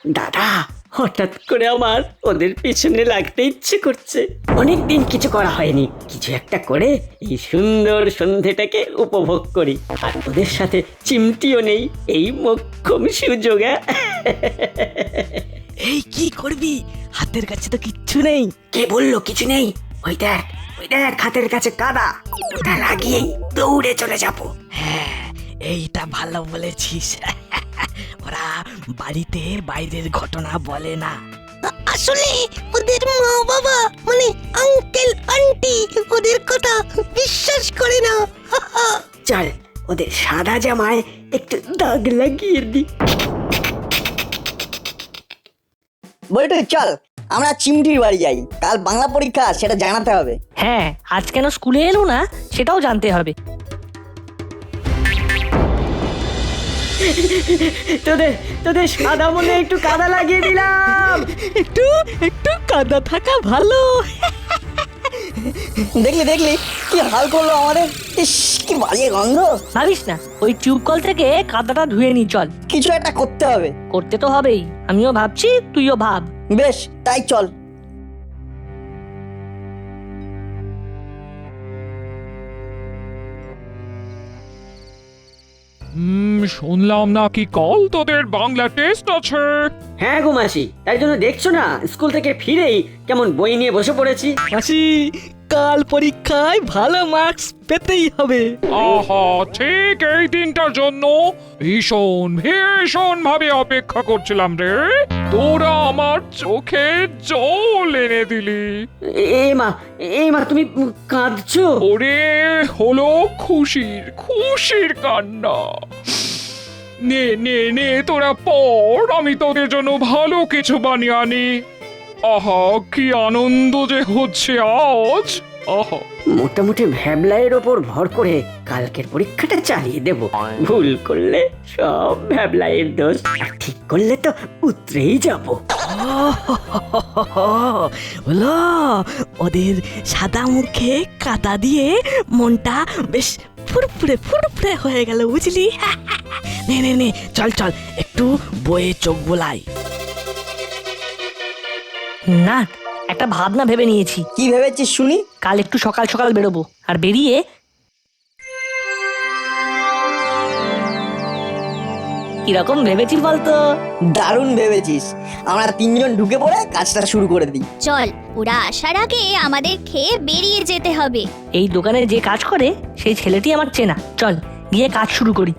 দাদা, হঠাৎ করে আমার ওদের পিছনে লাগতে ইচ্ছে করছে। অনেকদিন কিছু করা হয়নি, কিছু একটা করে এই সুন্দর সন্ধেটাকে উপভোগ করি। আর ওদের সাথে চিমটিও নেই, এই মোক্ষম সুযোগে। এই কি করবি? হাতের কাছে তো কিচ্ছু নেই। কে বললো কিছু নেই? ওই দেখ, ওই দেখ, হাতের কাছে কাদা। ওটা লাগিয়েই দৌড়ে চলে যাবো। হ্যাঁ, এইটা ভালো বলেছিস। ওরা বাড়িতে বাইরের ঘটনা বলে না। আসলে ওদের মা বাবা মানে আঙ্কেল আন্টি ওদের কথা বিশ্বাস করে না। চল, ওদের সাদা জামায় একটু দাগ লাগিয়ে দি। বলটু চল, আমরা চিমটির বাড়ি যাই। কাল বাংলা পরীক্ষা, সেটা জানাতে হবে। হ্যাঁ, আজ কেন স্কুলে এলো না সেটাও জানতে হবে। তোদের তোদের সাদা মনে একটু কাদা লাগিয়ে দিলাম। একটু একটু কাদা থাকা ভালো। দেখলি দেখলি কি হাল করলো আমাদের। ইস, কি বাজে গন্ধ। ভাবিস না, ওই টিউব কল থেকে কাদাটা ধুয়ে নি চল। কিছু একটা করতে হবে। করতে তো হবেই, আমিও ভাবছি, তুইও ভাব। বেশ, তাই চল। শুনলাম নাকি কাল তোদের বাংলা টেস্ট আছে। হ্যাঁ গো মাসি, তাই জন্য দেখছো না স্কুল থেকে ফিরেই কেমন বই নিয়ে বসে পড়েছি। মাসি, কাল পরীক্ষায় ভালো মার্কস পেতেই হবে। আহা, ঠিক এই দিনটার জন্য ভীষণ ভীষণ ভাবে অপেক্ষা করছিলাম রে। তোরা আমার চোখে জল এনে দিলি। এ মা, তুমি কাঁদছো? ওরে হলো খুশির খুশির কান্না। নে নে নে, তোরা পড়, আমি তোদের জন্য ভালো কিছু বানিয়ে আনি। আহা, কি আনন্দ যে হচ্ছে আজ। আহা, মোটামুটি ভ্যাবলাইয়ের ওপর ভর করে কালকের পরীক্ষাটা চালিয়ে দেব। ভুল করলে সব ভ্যাবলাইয়ের দোষ, আর ঠিক করলে তো উতরেই যাব। হলো, ওদের সাদা মুখে কাদা দিয়ে মনটা বেশ ফুরফুরে ফুরফুরে হয়ে গেল, বুঝলি? নে নে নে, চল চল, একটু বয়ে চোখ বোলাই। না, একটা ভাবনা ভেবে নিয়েছি। কি ভেবেছিস শুনি? কাল একটু সকাল সকাল বেরোবো, আর বেরিয়ে কিরকম ভেবেছি বলতো? দারুণ ভেবেছিস। আমরা তিনজন ঢুকে পড়ে কাজটা শুরু করে দিই। চল, ওরা আসার আগে আমাদের খেয়ে বেরিয়ে যেতে হবে। এই দোকানে যে কাজ করে সেই ছেলেটি আমার চেনা, চল গিয়ে কাজ শুরু করি।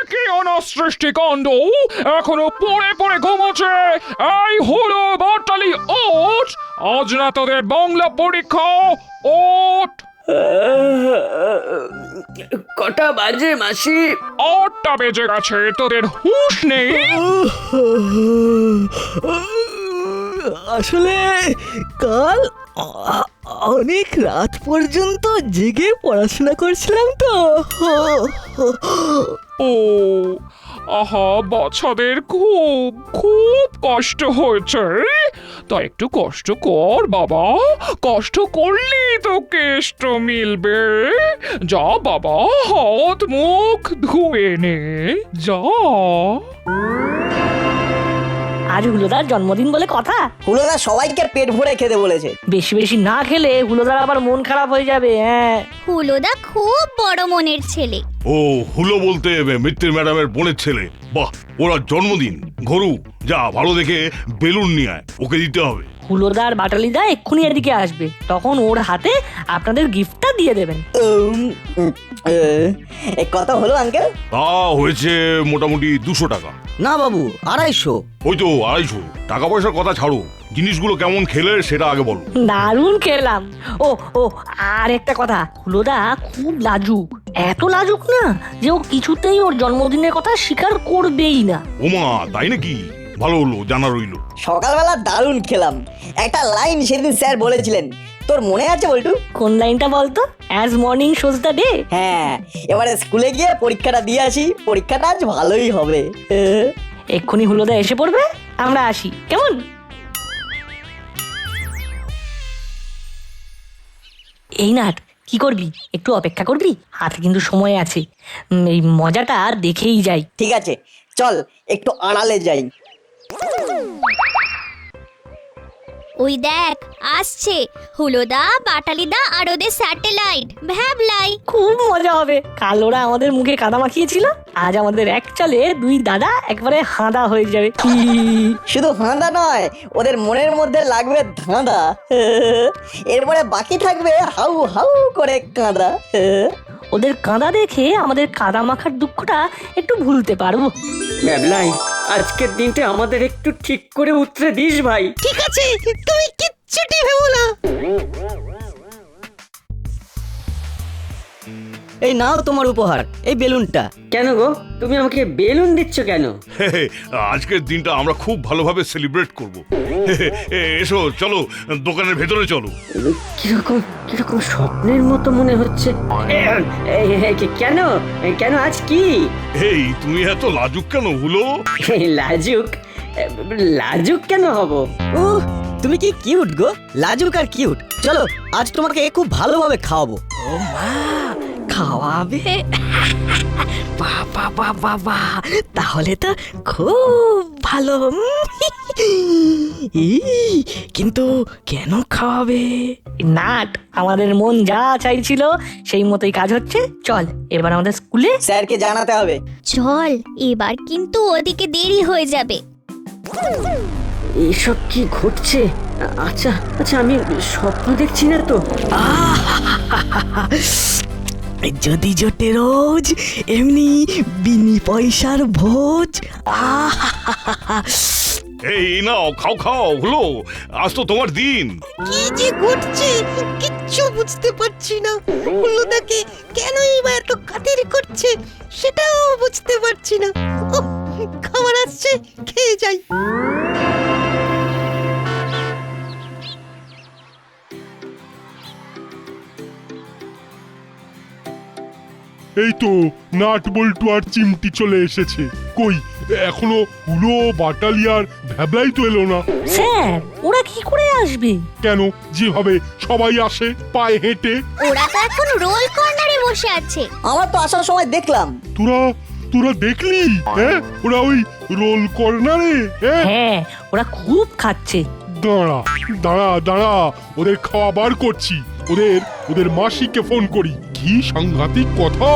একই অনাসৃষ্টি কাণ্ড, এখনো পড়ে পড়ে ঘুমোচ্ছে। এই হলো বাটালি, ওঠ, আজ না তোদের বাংলা পরীক্ষা, ওঠ। কটা বাজে মাসি? 8টা বেজে গেছে, তোদের হুঁশ নেই। আসলে কাল অনেক রাত পর্যন্ত জেগে পড়াশোনা করছিলাম তো। ও আহা, বাচ্চাদের খুব খুব কষ্ট হয়েছে। তা একটু কষ্ট কর বাবা, কষ্ট করলেই তো কেষ্ট মিলবে। যা বাবা, হাত মুখ ধুয়ে নে, যা। আজ হুলোদার জন্মদিন বলে কথা, হুলোদা সবাইকে পেট ভরে খেতে বলেছে। বেশি বেশি না খেলে হুলোদার আবার মন খারাপ হয়ে যাবে। হ্যাঁ, হুলোদা খুব বড় মনের ছেলে। ও হুলো বলতে মিত্তির ম্যাডামের বোনের ছেলে। বাহ, ওরা জন্মদিন। ঘরু, যা ভালো দেখে বেলুন নিয়ে আয়, ওকে দিতে হবে। হুলোদার বাটালিদা এক্ষুনি এদিকে আসবে, তখন ওর হাতে আপনাদের গিফটটা দিয়ে দেবেন। কত হলো আঙ্কেল? তা হয়েছে মোটামুটি 200 টাকা। না বাবু, 250। ওই তো 250। টাকা পয়সার কথা ছাড়ো, জিনিসগুলো কেমন খেলে সেটা আগে বলো। দারুণ খেলাম। ও ও, আর একটা কথা, হুলোদা খুব লাজুক, এত লাজুক না যে ও কিছুতেই ওর জন্মদিনের কথা স্বীকার করবেই না। ওমা, তাই নাকি? ভালো হলো, জানা রইলো। সকালবেলা দারুণ খেলাম। একটা লাইন সেদিন স্যার বলেছিলেন, তোর মনে আছে বলটু? কোন লাইনটা বলতো? As morning shows the day. হ্যাঁ, এবারে স্কুলে গিয়ে পরীক্ষাটা দিয়ে আসি। পরীক্ষাটা আজ ভালোই হবে। এক্ষুনি হুলোদা এসে পড়বে, আমরা আসি, কেমন? এই নাট কি করবি, একটু অপেক্ষা করবি? হাতে কিন্তু সময় আছে। এই মজাটা দেখেই যাই। ঠিক আছে, চল একটু আড়ালে যাই। ওই দেখ আসছে হুলোদা, বাটালিদা আর ওদের স্যাটেলাইট ভ্যাবলাই। খুব মজা হবে। কাল ওরা আমাদের মুখে কাদা মাখিয়েছিল, আজ আমাদের এক চালে দুই দাদা একবারে হাঁদা হয়ে যাবে। শুধু হাঁদা নয়, ওদের মনের মধ্যে লাগবে ধাঁধা। এরপরে বাকি থাকবে হাউ হাউ করে কাঁদা। ওদের কাঁদা দেখে আমাদের কাদা মাখার দুঃখটা একটু ভুলতে পারবো। ব্যাবলাই, আজকের দিনটা আমাদের একটু ঠিক করে উতরে দিস ভাই। ঠিক আছে, তুমি কিচ্ছুটি ভেবো না। এই নাও তোমার উপহার, এই বেলুনটা। কেন গো, তুমি আমাকে বেলুন দিচ্ছ কেন? আজকের দিনটা আমরা খুব ভালোভাবে সেলিব্রেট করব। এসো, চলো দোকানের ভেতরে চলো। কিরকম কিরকম স্বপ্নের মতো মনে হচ্ছে। কেন কেন আজ কি? এই তুমি এত লাজুক কেন হলো? লাজুক? লাজুক কেন হব? তুমি কি কিউট গো, লাজুক আর কিউট। চলো আজ তোমাকে খুব ভালোভাবে খাওয়াবো। ও মা, খাওয়াবে? বাবা বাবা বাবা, তাহলে তো খুব ভালো। কিন্তু কেন খাওয়াবে? নাট, আমাদের মন যা চাইছিল সেই মতোই কাজ হচ্ছে। চল এবার আমাদের স্কুলে। স্যারকে জানাতে হবে। চল, এবার কিন্তু ওদিকে দেরি হয়ে যাবে। এসব কি ঘটছে? আচ্ছা আচ্ছা, আমি স্বপ্ন দেখছি না তো? যদি জোটে রোজ এমনি বিনি পয়সার ভোজ। এই নাও, খাও খাও হলো, আজ তো তোমার দিন। কি যে ঘটছে কিচ্ছু বুঝতে পারছি না। হুল্লোদাকে কেনই বা এত খাতির করছে সেটাও বুঝতে পারছি না। ওহ, খাবার আসছে, খেয়ে যাই। এই তো নাট বল্টু আর চিমটি চলে এসেছে। কই এখনো হুলো, বাটালিয়ার ভ্যাবলাই তো এলো না। স্যার, ওরা কি করে আসবে? কেন, যেভাবে সবাই আসে পায়ে হেঁটে। ওরা তো এখন রোল কর্নারে বসে আছে। আমার তো আসার সময় দেখলাম। তোরা তোরা দেখলি? হ্যাঁ, ওরা ওই রোল কর্নারে। হ্যাঁ, হ্যাঁ, ওরা খুব খাচ্ছে। দাঁড়া দাঁড়া দাঁড়া, ওদের খাওয়া বার করছি। ওদের ওদের মাসিকে ফোন করি। কি সাংঘাতিক কথা।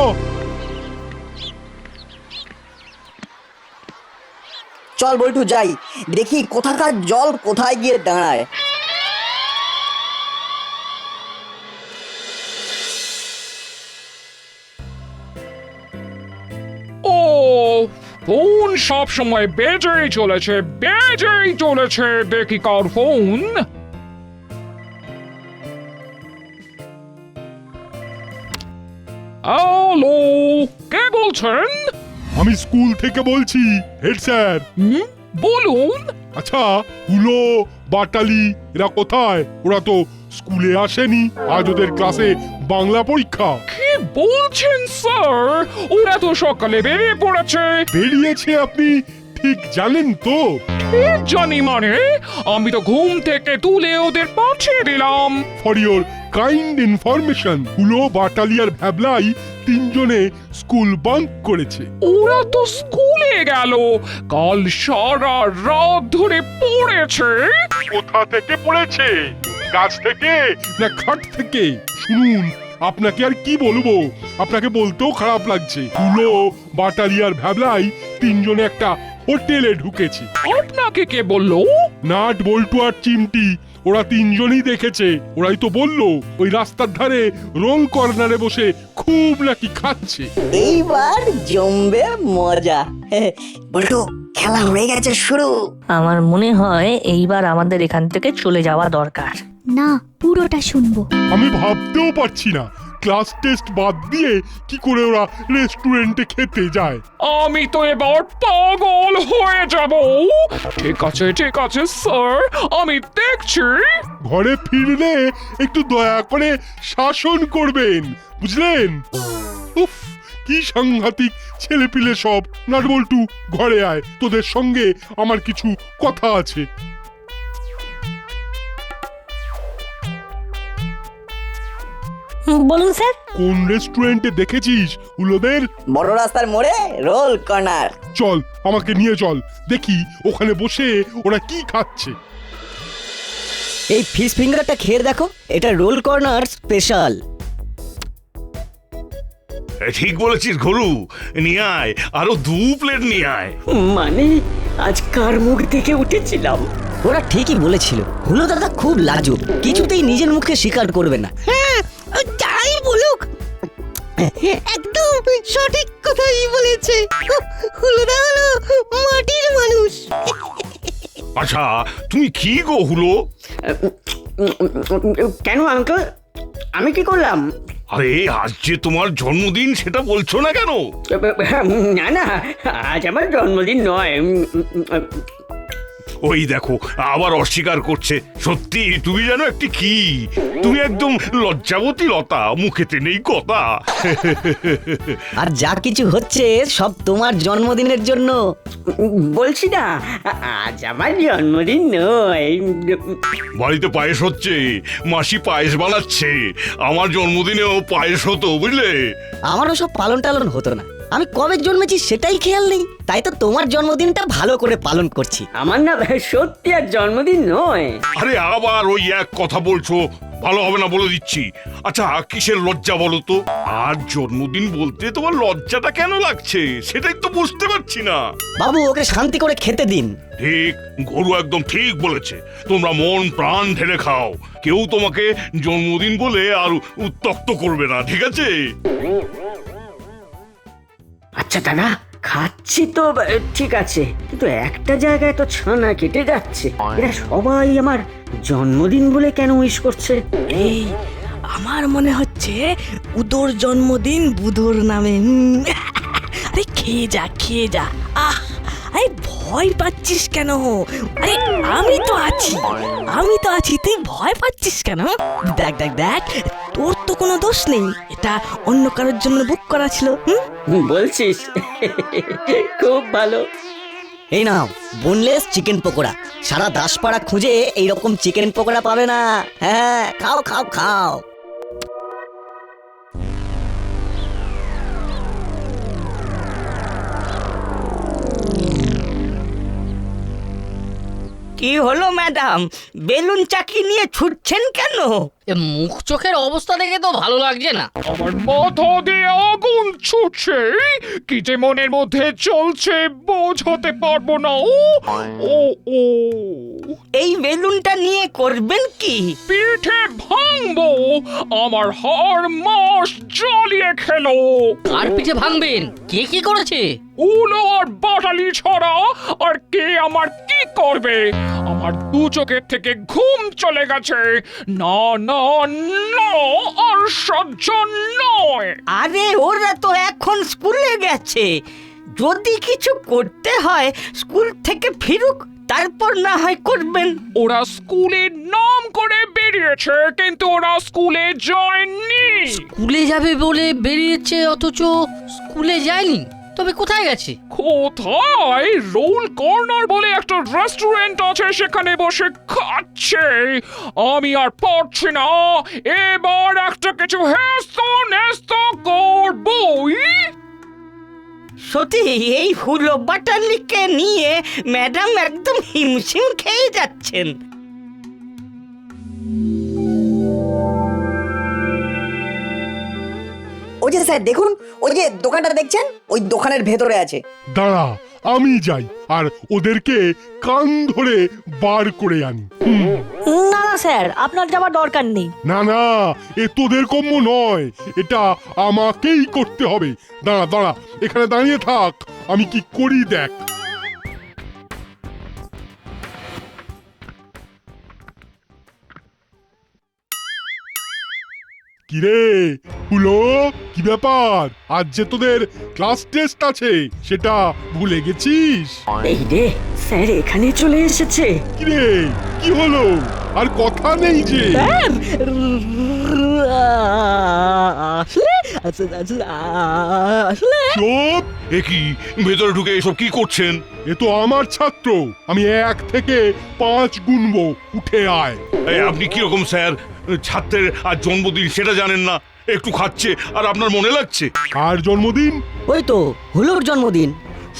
চল বল্টু যাই, দেখি কোথাকার জল কোথায় গিয়ে দাঁড়ায়। ও ফোন সব সময় বেজেই চলেছে, বেজেই চলেছে। দেখি কার ফোন। হ্যালো, কে বলছেন? আমি স্কুল থেকে বলছি, হেড স্যার। বলুন। আচ্ছা, হুলো, বাটালি এরা কোথায়? ওরা তো স্কুলে আসেনি, আজ ওদের ক্লাসে বাংলা পরীক্ষা। কি বলছেন স্যার? ওরা তো সকালে বেরিয়ে পড়েছে। বেরিয়েছে আপনি ঠিক জানেন তো? ঠিক জানি মানে? আমি তো ঘুম থেকে তুলে ওদের পাঠিয়ে দিলাম। ফর ইওর কাইন্ড ইনফরমেশন, হুলো, বাটালি আর ভ্যাবলাই তিনজনে স্কুল বাঙ্ক করেছে। ওরা তো স্কুলে গেল, কাল সারা রাত ধরে পড়েছে। কোথা থেকে পড়েছে? গাছ থেকে না খাট থেকে? শুনুন, আপনাকে আর কি বলবো, আপনাকে বলতেও খারাপ লাগছে। হুলো, বাটালি আর ভ্যাবলাই তিনজনে একটা হোটেলে ঢুকেছে। আপনাকে কে বললো? নাট, বল্টু আর চিমটি, ওরা তিনজনই দেখেছে। ওরাই তো বললো ওই রাস্তার ধারে রোল কর্নারে বসে খুব নাকি খাচ্ছে। এইবার জমবে মজা। বল্টু, খেলা হয়ে গেছে শুরু। আমার মনে হয় এইবার আমাদের এখান থেকে চলে যাওয়া দরকার। না, পুরোটা শুনবো। আমি ভাবতেও পারছি না ক্লাস টেস্ট বাদ দিয়ে কি করে ওরা রেস্টুরেন্টে খেতে যায়। আমি তো এবার পাগল হয়ে যাব। ঠিক আছে স্যার, আমি দেখছি। ঘরে ফিরলে একটু দয়া করে শাসন করবেন, বুঝলেন? উফ, কি সাংঘাতিক ছেলেপিলে সব। নাট বল্টু, ঘরে আয়, তোদের সঙ্গে আমার কিছু কথা আছে। বলুন স্যার। কোন রেস্টুরেন্টে দেখেছিস হুলোদের? বড় রাস্তার মোড়ে রোল কর্নার। চল আমাকে নিয়ে চল, দেখি ওখানে বসে ওরা কি খাচ্ছে। এই ফিশ ফিঙ্গারটা খেয়ে দেখো, এটা রোল কর্নার স্পেশাল। ঠিক বলেছিস ঘরু, নিয়ে আয়, আরো 2 প্লেট নিয়ে আয়। মানে আজ কার মুখ দেখে উঠেছিলাম। ওরা ঠিকই বলেছিল, হুলো দাদা খুব লাজুক, কিছুতেই নিজের মুখে স্বীকার করবে না। হ্যাঁ, যাই বলুক একদম সঠিক কথাই বলেছে। হুলোদা হলো মাটির মানুষ। আচ্ছা তুমি কি গো হুলো? কেন আঙ্কেল, আমি কি করলাম? আরে আজ যে তোমার জন্মদিন সেটা বলছো না কেন? না না, আজ আমার জন্মদিন নয়। ওই দেখো আবার অস্বীকার করছে। সত্যি তুমি জানো একটি কি, তুমি একদম লজ্জাবতী লতা, মুখেতে নেই কথা। আর যা কিছু হচ্ছে সব তোমার জন্মদিনের জন্য। বলছি না, আজ আমার জন্মদিন নয়। বাড়িতে পায়েস হচ্ছে, মাসি পায়েস বানাচ্ছে। আমার জন্মদিনেও পায়েস হতো বুঝলে। আমারও সব পালন টালন হতো না, আমি কবে জন্মেছি সেটাই খেয়াল নেই, তাই তো তোমার জন্মদিনটা ভালো করে পালন করছি। আমার না সত্যি আর জন্মদিন নয়। আরে আবার ওই এক কথা বলছো, ভালো হবে না বলে দিচ্ছি। আচ্ছা কিসের লজ্জা বলো তো? আর জন্মদিন বলতে তোমার লজ্জাটা কেন লাগছে সেটাই তো বুঝতে পারছি না। বাবু ওকে শান্তি করে খেতে দিন। ঠিক, গরু একদম ঠিক বলেছে। তোমরা মন প্রাণ ঢেলে খাও, কেউ তোমাকে জন্মদিন বলে আর উত্তক্ত করবে না, ঠিক আছে? আচ্ছা দাদা, খাচ্ছি তো ঠিক আছে, কিন্তু একটা জায়গায় তো ছানা কেটে যাচ্ছে। এরা সবাই আমার জন্মদিন বলে কেন উইশ করছে? এই আমার মনে হচ্ছে উদোর জন্মদিন বুধোর নামে। আরে খেয়ে যা খেয়ে যা। আহ, আরে ভয় পাচ্ছিস কেন? আরে আমি তো আছি, তুই ভয় পাচ্ছিস কেন? দেখ দেখ দেখ, তোর তো কোনো দোষ নেই, এটা অন্য কারোর জন্য বুক করা ছিল। বলছিস? খুব ভালো। এই নাও বোনলেস চিকেন পকোড়া, সারা দাসপাড়া খুঁজে এইরকম চিকেন পকোড়া পাবে না। হ্যাঁ খাও খাও খাও। কি হলো ম্যাডাম, বেলুন চাকি নিয়ে ছুটছেন কেন? মুখ চোখের অবস্থা দেখে তো ভালো লাগছে না। আমার মাথা দিয়ে আগুন ছুটছে, কি যে মনের মধ্যে চলছে বোঝাতে পারবো না। ও ও ও এই বেলুনটা নিয়ে করবেন কি? পিঠে ভাঙবো, আমার হাড় মাস জ্বালিয়ে খেলো। আর পিঠে ভাঙবেন? কে কি করেছে? উলো আর বাটালি ছড়া আর কে আমার কি করবে? আমার 2 চোখের থেকে ঘুম চলে গেছে। না না না, আর সহ্য নয়। আরে ওরা তো এখন স্কুলে গেছে, যদি কিছু করতে হয় স্কুল থেকে ফিরুক, তারপর না হয় করবেন। ওরা স্কুলের নাম করে বেরিয়েছে, কিন্তু ওরা স্কুলে যায়নি। স্কুলে যাবে বলে বেরিয়েছে অথচ স্কুলে যায়নি, তবে কোথায় গেছে? কোথায়? রোল কর্নার বলে একটা রেস্টুরেন্ট আছে, সেখানে বসে খাচ্ছে। আমি আর পারছি না, এবার একটা কিছু হেস্তো নেস্তো করবই। সত্যি এই হুলো বাটালিকে নিয়ে ম্যাডাম একদম হিমশিম খেয়ে যাচ্ছেন। ওই যে স্যার দেখুন, ওই যে দোকানটা দেখছেন, ওই দোকানের ভেতরে আছে। দাঁড়া আমি যাই আর ওদেরকে কান ধরে বার করে আনি। না না স্যার, আপনার যাওয়ার দরকার নেই। না না, এ তোদের কম্য নয়, এটা আমাকেই করতে হবে। দাঁড়া দাঁড়া, এখানে দাঁড়িয়ে থাক, আমি কি করি দেখ। কিরে হুলো, কি ব্যাপার? আজ যে তোদের ক্লাস টেস্ট আছে, সেটা ভুলে গেছিস? এই রে, স্যার এখানে চলে এসেছে। কিরে কি হলো? আর কথা নেই যে। আসলে চুপ, এ কি ভেতরে ঢুকে এসব কি করছেন? এ তো আমার ছাত্র, আমি 1 থেকে 5 গুনবো, উঠে আয়। আপনি কিরকম স্যার? ছাত্রের আর জন্মদিন সেটা জানেন না, একটু খাচ্ছে আর আপনার মনে লাগছে। আর জন্মদিন? ওই তো হুলোর জন্মদিন।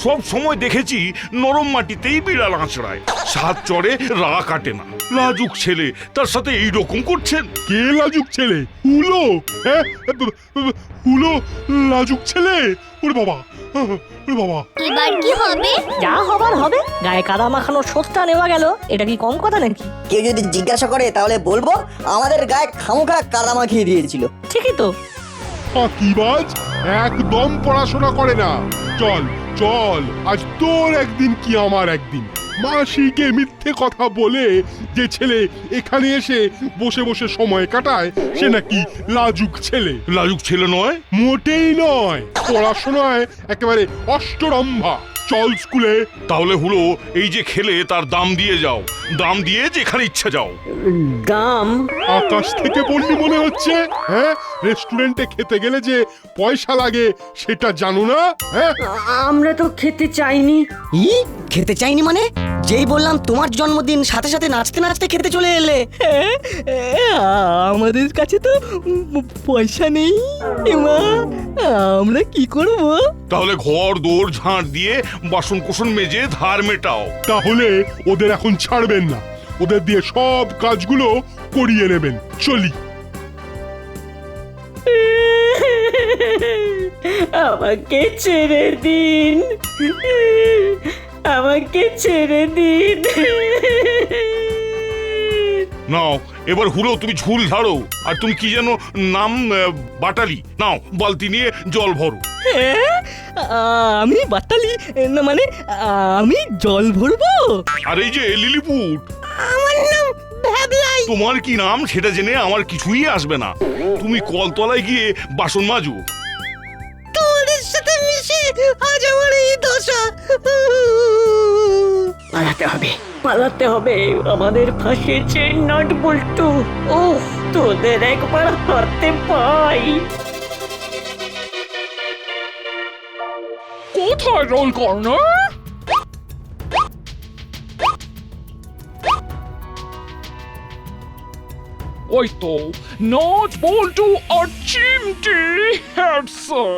সব সময় দেখেছি নরম মাটিতেই বিড়াল আঁচড়ায়, সাত চড়ে রা কাটে না। লাজুক ছেলে, তার সাথে এইরকম করছেন? কে লাজুক ছেলে? হুলো? হ্যাঁ, হুলো লাজুক ছেলে? ওরে বাবা, ওরে বাবা। এবার কি হবে? যা হবার হবে, গায়ে কাদা মাখানোর শোধটা নেওয়া গেল, এটা কি কম কথা নাকি? কেউ যদি জিজ্ঞাসা করে তাহলে বলবো আমাদের গায়ে খামোখা কাদা মাখিয়ে দিয়েছিল। ঠিকই তো। ফাঁকিবাজ, একদম পড়াশোনা করে না। চল চল, আজ তোর একদিন কি আমার একদিন। মাসিকে মিথ্যে কথা বলে যে ছেলে এখানে এসে বসে বসে সময় কাটায়, সে নাকি লাজুক ছেলে। লাজুক ছেলে নয়, মোটেই নয়, পড়াশোনায় একেবারে অষ্টরম্ভা। চল স্কুলে। তাহলে হলো এই যে খেলে তার দাম দিয়ে যাও, দাম দিয়ে যেখানে ইচ্ছা যাও। দাম? আকাশ থেকে পড়লি মনে হচ্ছে। হ্যাঁ, রেস্টুরেন্টে খেতে গেলে যে পয়সা লাগে সেটা জানো না? হ্যাঁ, আমরা তো খেতে চাইনি। ই খেতে চাইনি মানে? যেই বললাম তোমার জন্মদিন, সাথে সাথে নাচতে নাচতে খেতে চলে এলে। আমাদের কাছে তো পয়সা নেই। এমা, আমরা কি করব? তাহলে ঘর দোর ঝাঁট দিয়ে বাসন কোসন মেজে ধার মেটাও। তাহলে ওদের এখন ছাড়বেন না, ওদের দিয়ে সব কাজগুলো করিয়ে নেবেন। চলি। আমাকে ছেড়ে দিন, আমাকে ছেড়ে দিন। নাও এবার হুলো তুমি ঝুল ঝাড়ো। আর তুমি কি যেন নাম? বাটালি। নাও বালতি নিয়ে জল ভরো। আমি বাটালি না, মানে আমি জল ভরবো? আর এই যে লিলিপুট, আমার নাম ভ্যাবলাই। তোমার কি নাম সেটা জেনে আমার কিছুই আসবে না। তুমি কলতলায় গিয়ে বাসন মাজো। তোদের সাথে মিশে আজ আমার এই দশা। পালাতে হবে, পালাতে হবে। আমাদের ফাঁসিয়েছে নট বল্টু। ও তোদের একবার হাতে পাই। কোথায় রোল কর্নার? ওই তো নট বল্টু আর চিমটি হেড স্যার।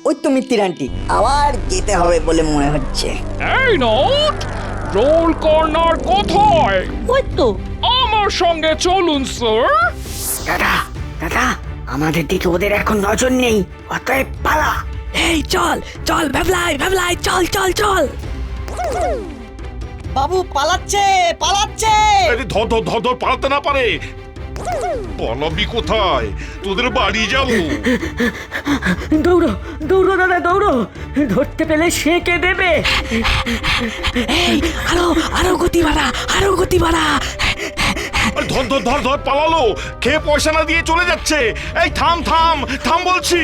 ওই তো মিত্তির আন্টি, আবার যেতে হবে বলে মনে হচ্ছে। এই নট, রোল কর্নার কোথায়? ওই তো। আমার সঙ্গে চলুন স্যার। দাদা, দাদা, আমাদের দিকে ওদের এখন নজর নেই, অতএব পালা। এই চল চল ভ্যাবলাই, ভ্যাবলাই, চল চল চল। বাবু পালাচ্ছে, পালাচ্ছে। আরে ধর ধর ধর ধর, পালাতে না পারে। পালাবি কোথায়? তোদের বাড়ি যাবো। দৌড়ো, দৌড়ো দাদা, দৌড়ো। ধরতে পেলে সে কে দেবে। এই আরো আরো গতি বাড়া, আরো গতি বাড়া। আরে ধর ধর ধর ধর, পালালো। খেয়ে পয়সা না দিয়ে চলে যাচ্ছে। এই থাম থাম থাম বলছি।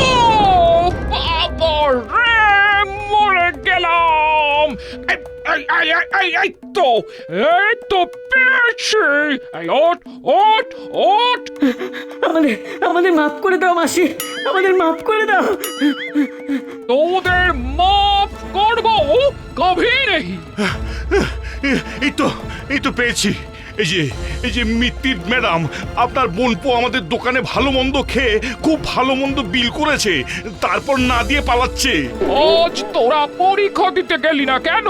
ও বাবা রে, মরে গেলাম। এই তো পেয়েছি। এই ওঠ ওঠ ওঠ। আমাদের আমাদের মাফ করে দাও মাসি, আমাদের মাফ করে দাও। তোদের মাফ করবো কভি নেই। এই তো পেয়েছি। এই যে মিত্তির ম্যাডাম, আপনার বোনপো আমাদের দোকানে ভালো মন্দ খেয়ে খুব ভালো মন্দ বিল করেছে, তারপর না দিয়ে পালাচ্ছে। আজ তোরা পরীক্ষা দিতে গেলি না কেন?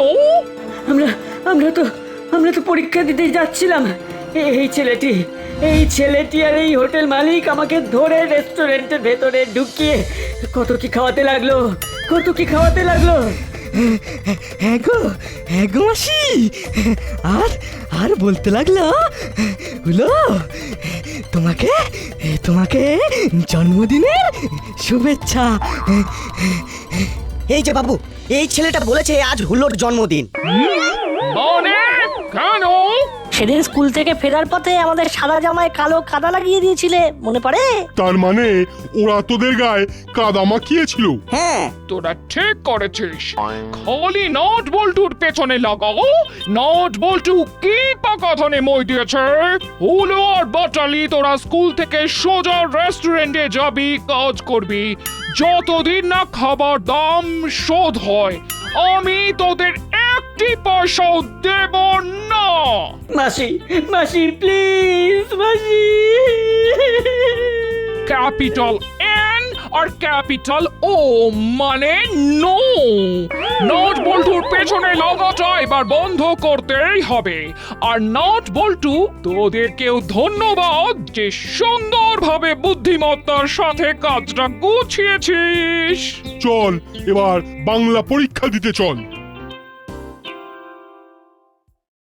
আমরা তো পরীক্ষা দিতে যাচ্ছিলাম। এই ছেলেটি আর এই হোটেল মালিক আমাকে ধরে রেস্টুরেন্টের ভেতরে ঢুকিয়ে কত কি খাওয়াতে লাগলো। হ্যাঁ গো মাসি। আর আর বলতে লাগলো, হলো তোমাকে তোমাকে জন্মদিনের শুভেচ্ছা। এই যে বাবু, এই ছেলেটা বলেছে আজ হুলোর জন্মদিন। মানে কেন? সেদিন স্কুল থেকে ফেরার পথে আমাদের সাদা জামায় কালো কাদা লাগিয়ে দিয়েছিলে, মনে পড়ে? তার মানে ওরা তোদের গায়ে কাদা মাখিয়েছিল? হ্যাঁ, তোরা ঠিক করেছিস। খালি নট বল্টুর পেছনে লাগাও। নট বল্টু কি পাকাধনে মই দিয়েছে। হুলো আর বাটালি তোরা স্কুল থেকে সোজা রেস্টুরেন্টে যাবি, কাজ করবি। যতদিন না খাবার দাম শোধ হয় আমি তোদের একটি পয়সাও দেব না। মাসি মাসি প্লিজ মাসি। ক্যাপিটাল এন আর ক্যাপিটাল ও মানে নো। নট বল্টুর পেছনে লাগাটা এবার বন্ধ করতেই হবে। আর নট বল্টু, তোদেরকেও ধন্যবাদ যে সুন্দরভাবে বুদ্ধিমত্তার সাথে কাজটা গুছিয়েছিস। চল এবার বাংলা পরীক্ষা দিতে চল।